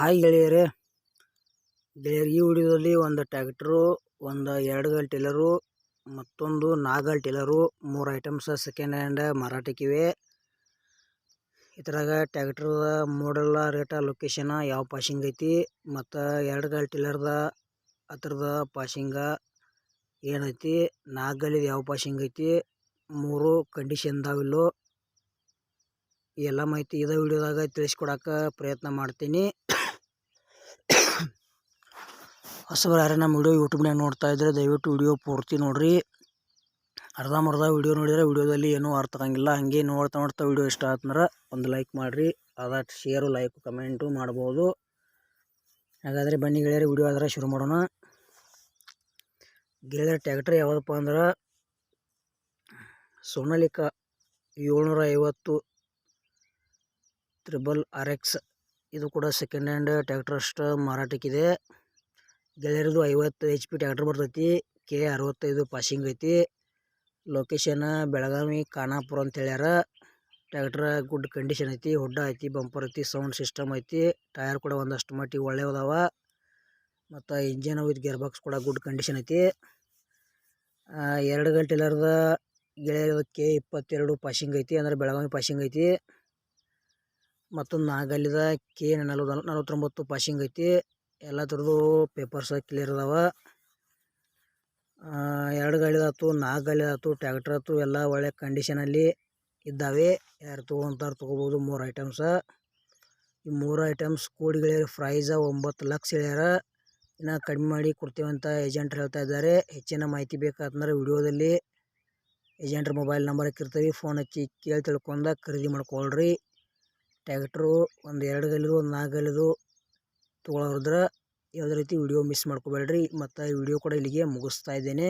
Hi ಗೆಳೆಯರೇ, ಈ ವಿಡಿಯೋದಲ್ಲಿ ಒಂದು ಟ್ಯಾಕ್ಟ್ರು, ಒಂದು 2 ಗಾಲಿ ಟಿಲ್ಲರು, ಮತ್ತೊಂದು 4 ಗಾಲಿ ಟಿಲ್ಲರು, 3 ಐಟಮ್ಸ್ ಸೆಕೆಂಡ್ ಹ್ಯಾಂಡ್ ಮಾರಾಟಕ್ಕಿವೆ. ಇದ್ರಾಗ ಟ್ಯಾಕ್ಟ್ರ ಮಾಡಲ್, ರೇಟ, ಲೊಕೇಶನ್, ಯಾವ ಪಾಸಿಂಗ್ ಐತಿ, ಮತ್ತು 2 ಗಾಲಿ ಟಿಲ್ಲರ್ದ ಅದ್ರದ ಪಾಸಿಂಗ ಏನೈತಿ, 4 ಗಾಲಿದ ಯಾವ ಪಾಸಿಂಗ್ ಐತಿ, 3 ಕಂಡೀಷನ್ದಾವಿಲ್ಲೋ ಈ ಎಲ್ಲ ಮಾಹಿತಿ ಇದೇ ವಿಡಿಯೋದಾಗ ತಿಳಿಸ್ಕೊಡಕ್ಕೆ ಪ್ರಯತ್ನ ಮಾಡ್ತೀನಿ. ಹೊಸಬರು ಯಾರೇ ನಮ್ಮ ವಿಡಿಯೋ ಯೂಟ್ಯೂಬ್ನಾಗ ನೋಡ್ತಾ ಇದ್ದರೆ ದಯವಿಟ್ಟು ವಿಡಿಯೋ ಪೂರ್ತಿ ನೋಡ್ರಿ. ಅರ್ಧಂಬರ್ಧ ವಿಡಿಯೋ ನೋಡಿದರೆ ವಿಡಿಯೋದಲ್ಲಿ ಏನೂ ಅರ್ಥ ಆಗಂಗಿಲ್ಲ. ಹಾಗೆ ನೋಡ್ತಾ ವಿಡಿಯೋ ಇಷ್ಟ ಆತಂದ್ರೆ ಒಂದು ಲೈಕ್ ಮಾಡಿರಿ. ಅದಾಟ್ ಶೇರು, ಲೈಕ್, ಕಮೆಂಟು ಮಾಡ್ಬೋದು. ಹಾಗಾದರೆ ಬನ್ನಿ ಗೆಳೆಯರೆ, ವಿಡಿಯೋ ಆದರೆ ಶುರು ಮಾಡೋಣ. ಗೆಳೆಯರೆ, ಟ್ಯಾಕ್ಟ್ರ್ ಯಾವುದಪ್ಪ ಅಂದ್ರೆ ಸೋನಾಲಿಕಾ 750 RX. ಇದು ಕೂಡ ಸೆಕೆಂಡ್ ಹ್ಯಾಂಡ್ ಟ್ಯಾಕ್ಟ್ರ್ ಅಷ್ಟು ಮಾರಾಟಕ್ಕಿದೆ. ಗೆಳೆಯರದು 50 HP ಟ್ಯಾಕ್ಟ್ರ್ ಬರ್ತೈತಿ. K65 ಪಾಸಿಂಗ್ ಐತಿ. ಲೊಕೇಶನ್ ಬೆಳಗಾವಿ, ಖಾನಾಪುರ ಅಂತ ಹೇಳ್ಯಾರ. ಟ್ಯಾಕ್ಟ್ರ ಗುಡ್ ಕಂಡೀಷನ್ ಐತಿ. ಹೊಡ್ಡ ಐತಿ, ಬಂಪರ್ ಐತಿ, ಸೌಂಡ್ ಸಿಸ್ಟಮ್ ಐತಿ. ಟೈರ್ ಕೂಡ ಒಂದಷ್ಟು ಮಟ್ಟಿಗೆ ಒಳ್ಳೆಯದಾವ. ಮತ್ತು ಇಂಜಿನ್ ವಿತ್ ಗೇರ್ ಬಾಕ್ಸ್ ಕೂಡ ಗುಡ್ ಕಂಡೀಷನ್ ಐತಿ. 2 ಗಾಲಿ ಟಿಲ್ಲರ್ದ ಗೆಳೆಯರದ K22 ಪಾಸಿಂಗ್ ಐತಿ, ಅಂದರೆ ಬೆಳಗಾವಿ ಪಾಸಿಂಗ್ ಐತಿ. ಮತ್ತೊಂದು 4 ಗಾಲಿದ K49 ಪಾಸಿಂಗ್ ಐತಿ. ಎಲ್ಲ ಥರದ್ದು ಪೇಪರ್ಸ್ ಕ್ಲಿಯರ್ ಅದಾವ. 2 ಗಾಲಿದಾತು, 4 ಗಾಲಿದಾತು, ಟ್ಯಾಕ್ಟ್ರ್ ಆಯ್ತು, ಎಲ್ಲ ಒಳ್ಳೆ ಕಂಡೀಷನಲ್ಲಿ ಇದ್ದಾವೆ. ಯಾರು ತೊಗೊಂತಾರೆ ತೊಗೋಬೋದು. 3 ಐಟಮ್ಸ. ಈ 3 ಐಟಮ್ಸ್ ಕೂಡಿ ಗೆಳೆಯರ ಪ್ರೈಸ 9 ಲಕ್ಷ ಹೇಳ್ಯಾರ. ಇನ್ನು ಕಡಿಮೆ ಮಾಡಿ ಕೊಡ್ತೀವಂತ ಏಜೆಂಟ್ರು ಹೇಳ್ತಾ ಇದ್ದಾರೆ. ಹೆಚ್ಚಿನ ಮಾಹಿತಿ ಬೇಕಾತಂದ್ರೆ ವಿಡಿಯೋದಲ್ಲಿ ಏಜೆಂಟ್ರ ಮೊಬೈಲ್ ನಂಬರ್ ಹಾಕಿರ್ತೀವಿ, ಫೋನ್ ಹಚ್ಚಿ ಕೇಳಿ ತಿಳ್ಕೊಂಡ ಖರೀದಿ ಮಾಡ್ಕೊಳ್ರಿ. ಟ್ಯಾಕ್ಟ್ರು ಒಂದು 2 ಗಾಲಿದು, ಒಂದು 4 ಗಾಲಿದು ತೊಗೊಳೋದ್ರ ಯಾವುದೇ ರೀತಿ ವಿಡಿಯೋ ಮಿಸ್ ಮಾಡ್ಕೋಬೇಡ್ರಿ. ಮತ್ತು ಈ ವಿಡಿಯೋ ಕೂಡ ಇಲ್ಲಿಗೆ ಮುಗಿಸ್ತಾ ಇದ್ದೇನೆ.